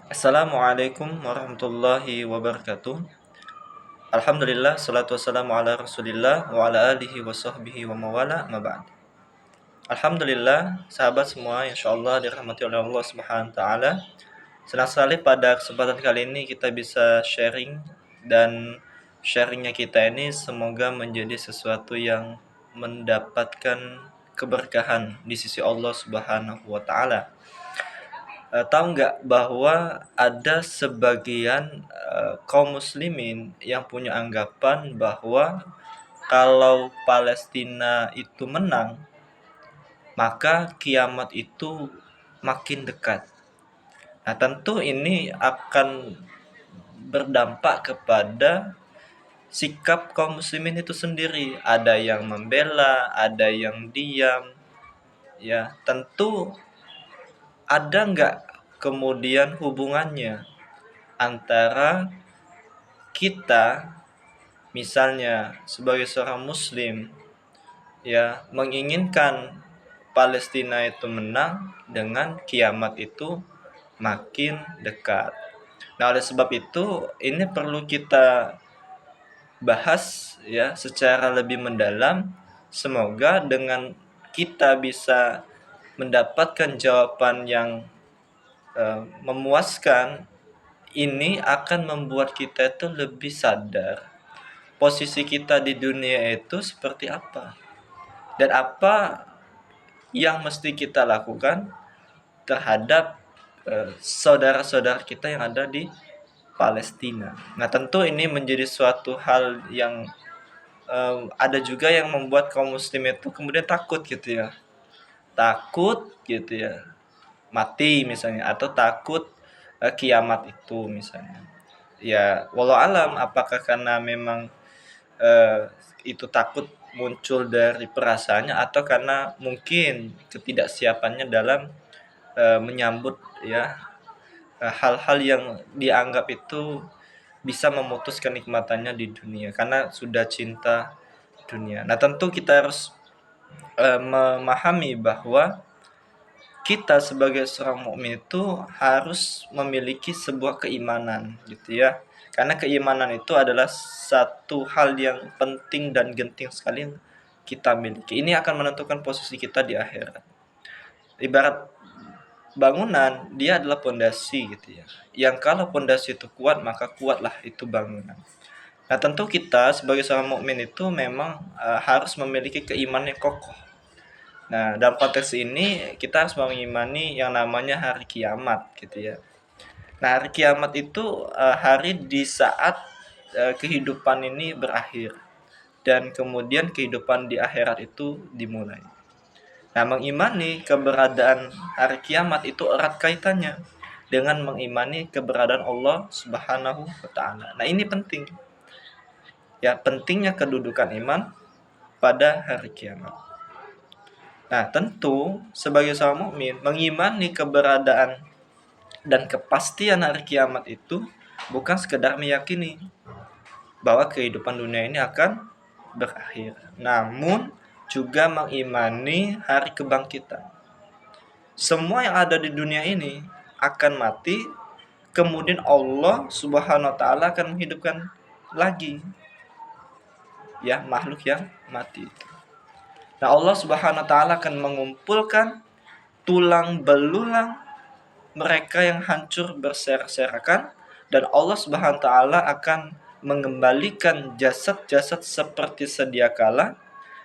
Assalamualaikum warahmatullahi wabarakatuh. Alhamdulillah, salatu wassalamu ala rasulillah wa ala alihi wa sahbihi wa mawala ma ba'd. Alhamdulillah, sahabat semua, insyaallah dirahmati oleh Allah Subhanahu wa taala. Senang sekali pada kesempatan kali ini kita bisa sharing, dan sharingnya kita ini semoga menjadi sesuatu yang mendapatkan keberkahan di sisi Allah Subhanahu wa taala. Tahu nggak bahwa ada sebagian kaum muslimin yang punya anggapan bahwa kalau Palestina itu menang, maka kiamat itu makin dekat. Nah, tentu ini akan berdampak kepada sikap kaum muslimin itu sendiri. Ada yang membela, ada yang diam. Ya, tentu ada nggak kemudian hubungannya antara kita misalnya sebagai seorang muslim ya menginginkan Palestina itu menang dengan kiamat itu makin dekat. Nah, oleh sebab itu ini perlu kita bahas ya secara lebih mendalam. Semoga dengan kita bisa mendapatkan jawaban yang memuaskan, ini akan membuat kita itu lebih sadar posisi kita di dunia itu seperti apa dan apa yang mesti kita lakukan terhadap saudara-saudara kita yang ada di Palestina. Nah, tentu ini menjadi suatu hal yang ada juga yang membuat kaum muslim itu kemudian takut gitu ya. Takut gitu ya. Mati misalnya, atau takut kiamat itu misalnya. Ya, walau alam apakah karena memang itu takut muncul dari perasaannya atau karena mungkin ketidaksiapannya dalam menyambut ya hal-hal yang dianggap itu bisa memutus kenikmatannya di dunia karena sudah cinta dunia. Nah, tentu kita harus memahami bahwa kita sebagai seorang mukmin itu harus memiliki sebuah keimanan gitu ya. Karena keimanan itu adalah satu hal yang penting dan genting sekali yang kita miliki. Ini akan menentukan posisi kita di akhirat. Ibarat bangunan, dia adalah pondasi gitu ya. Yang kalau pondasi itu kuat, maka kuatlah itu bangunan. Nah, tentu kita sebagai seorang mukmin itu memang harus memiliki keimanan yang kokoh. Nah, dalam konteks ini kita harus mengimani yang namanya hari kiamat gitu ya. Nah, hari kiamat itu hari di saat kehidupan ini berakhir dan kemudian kehidupan di akhirat itu dimulai. Nah, mengimani keberadaan hari kiamat itu erat kaitannya dengan mengimani keberadaan Allah Subhanahu wa taala. Nah, ini penting. Ya, pentingnya kedudukan iman pada hari kiamat. Nah, tentu sebagai seorang mukmin mengimani keberadaan dan kepastian hari kiamat itu bukan sekedar meyakini bahwa kehidupan dunia ini akan berakhir, namun juga mengimani hari kebangkitan. Semua yang ada di dunia ini akan mati, kemudian Allah Subhanahu wa taala akan menghidupkan lagi ya makhluk yang mati itu. Nah, Allah Subhanahu wa taala akan mengumpulkan tulang belulang mereka yang hancur berserak-serakan, dan Allah Subhanahu wa taala akan mengembalikan jasad-jasad seperti sedia kala,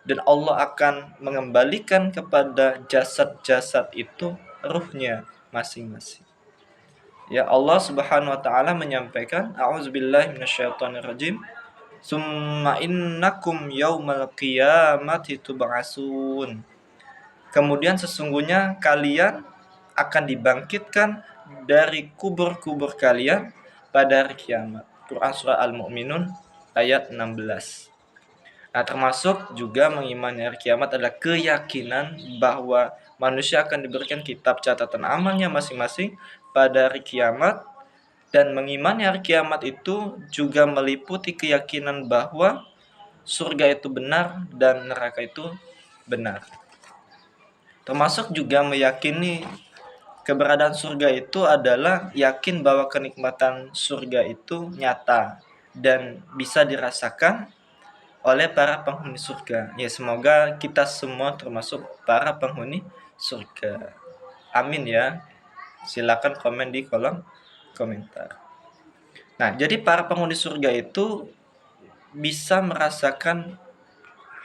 dan Allah akan mengembalikan kepada jasad-jasad itu ruhnya masing-masing. Ya, Allah Subhanahu wa taala menyampaikan, a'udzubillahi minasyaitonirrajim. Summa innakum yaumal qiyamati tub'atsun. Kemudian sesungguhnya kalian akan dibangkitkan dari kubur-kubur kalian pada hari kiamat. Quran surah Al-Mu'minun ayat 16. Nah, termasuk juga mengimani hari kiamat adalah keyakinan bahwa manusia akan diberikan kitab catatan amalnya masing-masing pada hari kiamat, dan mengimani hari kiamat itu juga meliputi keyakinan bahwa surga itu benar dan neraka itu benar. Termasuk juga meyakini Keberadaan surga itu adalah yakin bahwa kenikmatan surga itu nyata dan bisa dirasakan oleh para penghuni surga. Ya, semoga kita semua termasuk para penghuni surga. Amin ya. Silakan komen di kolom komentar. Nah, jadi para penghuni surga itu bisa merasakan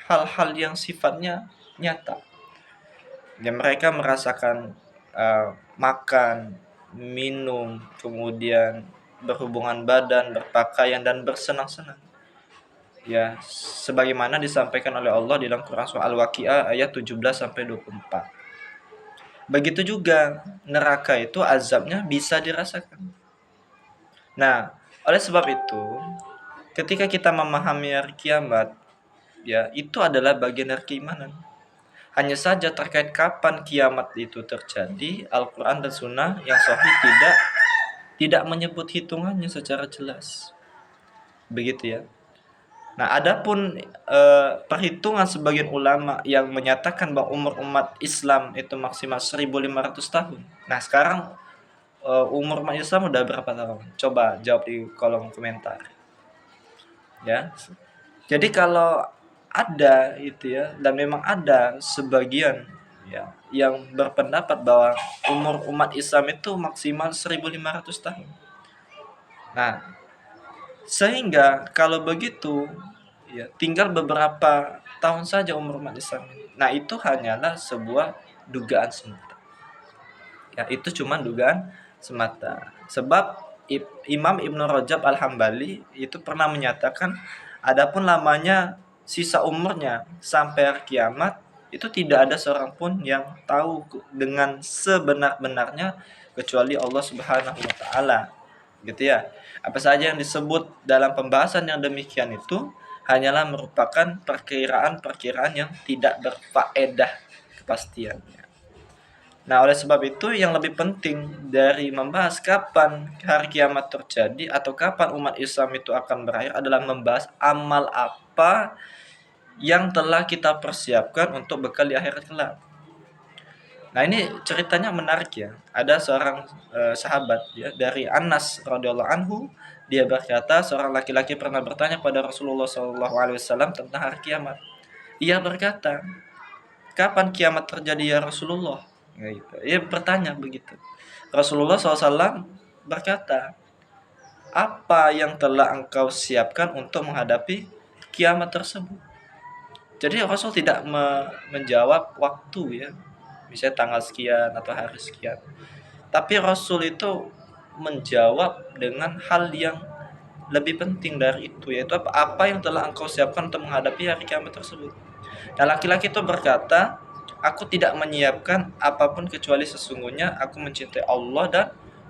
hal-hal yang sifatnya nyata. Ya, mereka merasakan makan, minum, kemudian berhubungan badan, berpakaian, dan bersenang-senang. Ya, sebagaimana disampaikan oleh Allah di dalam Quran surah Al-Waqiah ayat 17 sampai 24. Begitu juga neraka itu azabnya bisa dirasakan. Nah, oleh sebab itu, ketika kita memahami hari kiamat, ya, itu adalah bagian dari keimanan. Hanya saja terkait kapan kiamat itu terjadi, Al-Quran dan Sunnah yang sahih tidak menyebut hitungannya secara jelas. Begitu ya. Nah, adapun perhitungan sebagian ulama yang menyatakan bahwa umur umat Islam itu maksimal 1500 tahun. Nah, sekarang umur umat Islam udah berapa tahun? Coba jawab di kolom komentar. Ya. Jadi kalau ada itu ya, dan memang ada sebagian ya yang berpendapat bahwa umur umat Islam itu maksimal 1500 tahun. Nah, sehingga kalau begitu ya tinggal beberapa tahun saja umur umat Islam. Nah, itu hanyalah sebuah dugaan semata. Ya, itu cuma dugaan semata. Sebab Imam Ibnu Rajab Al-Hambali itu pernah menyatakan adapun lamanya sisa umurnya sampai hari kiamat itu tidak ada seorang pun yang tahu dengan sebenar-benarnya kecuali Allah Subhanahu wa taala. Gitu ya. Apa saja yang disebut dalam pembahasan yang demikian itu hanyalah merupakan perkiraan-perkiraan yang tidak berfaedah kepastiannya. Nah, oleh sebab itu yang lebih penting dari membahas kapan hari kiamat terjadi atau kapan umat Islam itu akan berakhir adalah membahas amal apa yang telah kita persiapkan untuk bekal di akhirat kelak. Nah, ini ceritanya menarik ya. Ada seorang sahabat ya dari Anas radhiyallahu anhu, dia berkata seorang laki-laki pernah bertanya pada Rasulullah SAW tentang hari kiamat. Ia berkata, "Kapan kiamat terjadi ya Rasulullah?" Gitu. Ia bertanya begitu. Rasulullah SAW berkata, "Apa yang telah engkau siapkan untuk menghadapi kiamat tersebut?" Jadi Rasul tidak menjawab waktu ya, misalnya tanggal sekian atau hari sekian. Tapi Rasul itu menjawab dengan hal yang lebih penting dari itu, yaitu apa yang telah engkau siapkan untuk menghadapi hari kiamat tersebut. Nah, laki-laki itu berkata, "Aku tidak menyiapkan apapun kecuali sesungguhnya aku mencintai Allah dan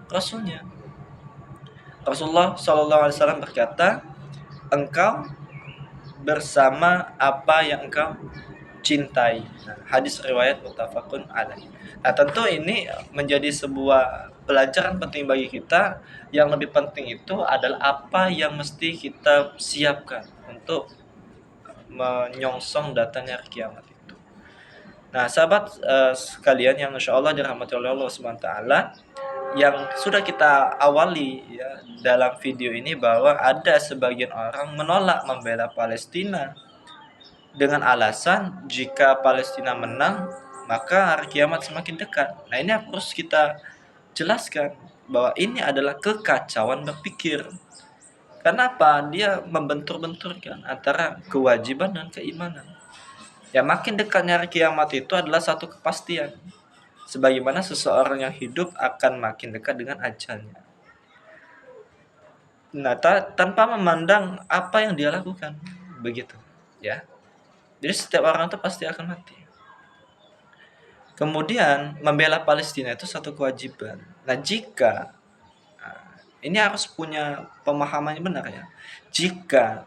Rasulnya." Rasulullah SAW berkata, "Engkau bersama apa yang engkau cintai." Nah, hadis riwayat muttafaqun alaih. Nah, tentu ini menjadi sebuah pelajaran penting bagi kita. Yang lebih penting itu adalah apa yang mesti kita siapkan untuk menyongsong datangnya hari kiamat itu. Nah, sahabat sekalian yang insya Allah dirahmati oleh Allah SWT, yang sudah kita awali ya dalam video ini bahwa ada sebagian orang menolak membela Palestina dengan alasan jika Palestina menang maka hari kiamat semakin dekat. Nah, ini harus kita jelaskan bahwa ini adalah kekacauan berpikir. Kenapa? Dia membentur-benturkan antara kewajiban dan keimanan. Ya, makin dekatnya hari kiamat itu adalah satu kepastian. Sebagaimana seseorang yang hidup akan makin dekat dengan ajalnya. Nah, tanpa memandang apa yang dia lakukan. Begitu, ya. Jadi setiap orang itu pasti akan mati. Kemudian membela Palestina itu satu kewajiban. Nah, ini harus punya pemahaman yang benar ya. Jika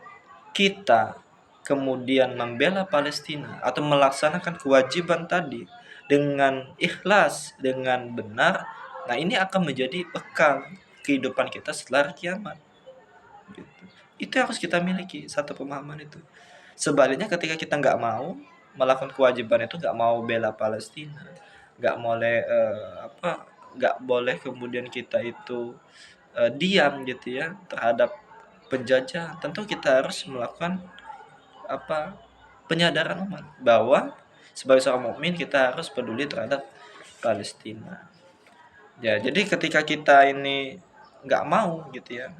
kita kemudian membela Palestina atau melaksanakan kewajiban tadi dengan ikhlas, dengan benar, nah ini akan menjadi bekal kehidupan kita setelah kiamat. Gitu. Itu harus kita miliki, satu pemahaman itu. Sebaliknya ketika kita nggak mau melakukan kewajiban itu, nggak mau bela Palestina, nggak boleh nggak boleh kemudian kita itu diam gitu ya terhadap penjajah. Tentu kita harus melakukan apa penyadaran umat bahwa sebagai seorang mukmin kita harus peduli terhadap Palestina. Ya, jadi ketika kita ini nggak mau gitu ya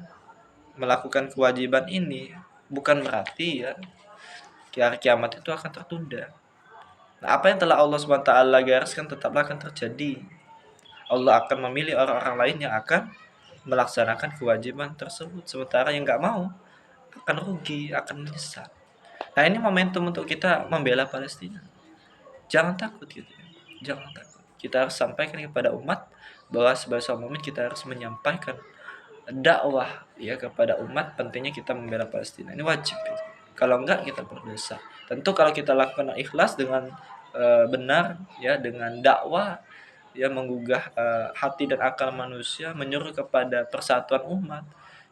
melakukan kewajiban ini, bukan berarti ya hari kiamat itu akan tertunda. Nah, apa yang telah Allah SWT gariskan tetaplah akan terjadi. Allah akan memilih orang-orang lain yang akan melaksanakan kewajiban tersebut. Sementara yang nggak mau akan rugi, akan menyesal. Nah, ini momentum untuk kita membela Palestina. Jangan takut gitu ya. Jangan takut. Kita harus sampaikan kepada umat bahwa sebagai seorang mukmin kita harus menyampaikan dakwah ya kepada umat pentingnya kita membela Palestina. Ini wajib gitu. Kalau enggak kita berdosa. Tentu kalau kita lakukan ikhlas dengan benar ya dengan dakwah ya menggugah hati dan akal manusia, menyuruh kepada persatuan umat,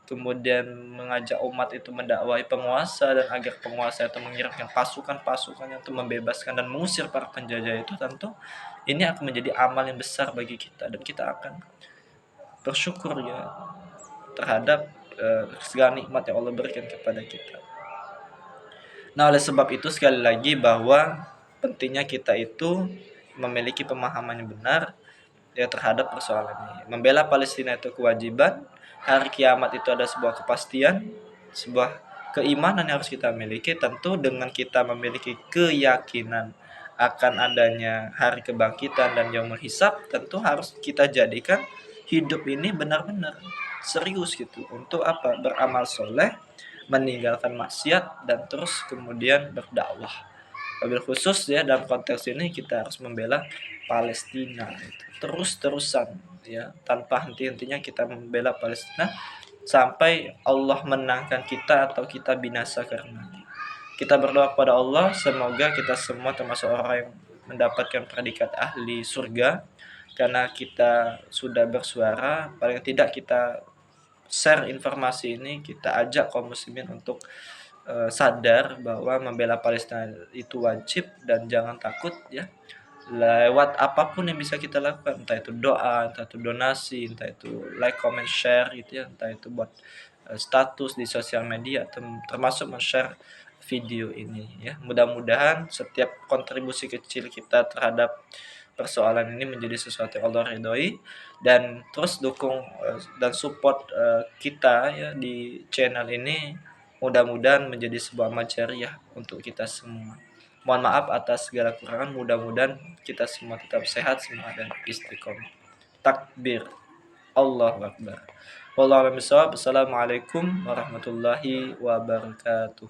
kemudian mengajak umat itu mendakwai penguasa dan agar penguasa itu mengirimkan pasukan-pasukannya untuk membebaskan dan mengusir para penjajah itu, tentu ini akan menjadi amal yang besar bagi kita dan kita akan bersyukur ya terhadap segala nikmat yang Allah berikan kepada kita. Nah, oleh sebab itu sekali lagi bahwa pentingnya kita itu memiliki pemahaman yang benar ya terhadap persoalan ini. Membela Palestina itu kewajiban, hari kiamat itu ada sebuah kepastian, sebuah keimanan yang harus kita miliki. Tentu dengan kita memiliki keyakinan akan adanya hari kebangkitan dan yaumul hisab, tentu harus kita jadikan hidup ini benar-benar serius gitu. Untuk apa? Beramal soleh, meninggalkan maksiat, dan terus kemudian berdakwah. Wabil khusus ya dalam konteks ini kita harus membela Palestina itu terus-terusan ya tanpa henti-hentinya kita membela Palestina sampai Allah menangkan kita atau kita binasa karena kita berdoa kepada Allah semoga kita semua termasuk orang yang mendapatkan predikat ahli surga karena kita sudah bersuara, paling tidak kita share informasi ini, kita ajak kaum muslimin untuk sadar bahwa membela Palestina itu wajib dan jangan takut ya lewat apapun yang bisa kita lakukan, entah itu doa, entah itu donasi, entah itu like, comment, share gitu ya, entah itu buat status di sosial media, termasuk men-share video ini ya. Mudah-mudahan setiap kontribusi kecil kita terhadap persoalan ini menjadi sesuatu yang Allah ridhoi, dan terus dukung dan support kita ya di channel ini, mudah-mudahan menjadi sebuah amal jariah untuk kita semua. Mohon maaf atas segala kurangan, mudah-mudahan kita semua tetap sehat, semangat dan istiqomah. Takbir. Allahu Akbar. Wallahu a'lam bishawab. Assalamualaikum warahmatullahi wabarakatuh.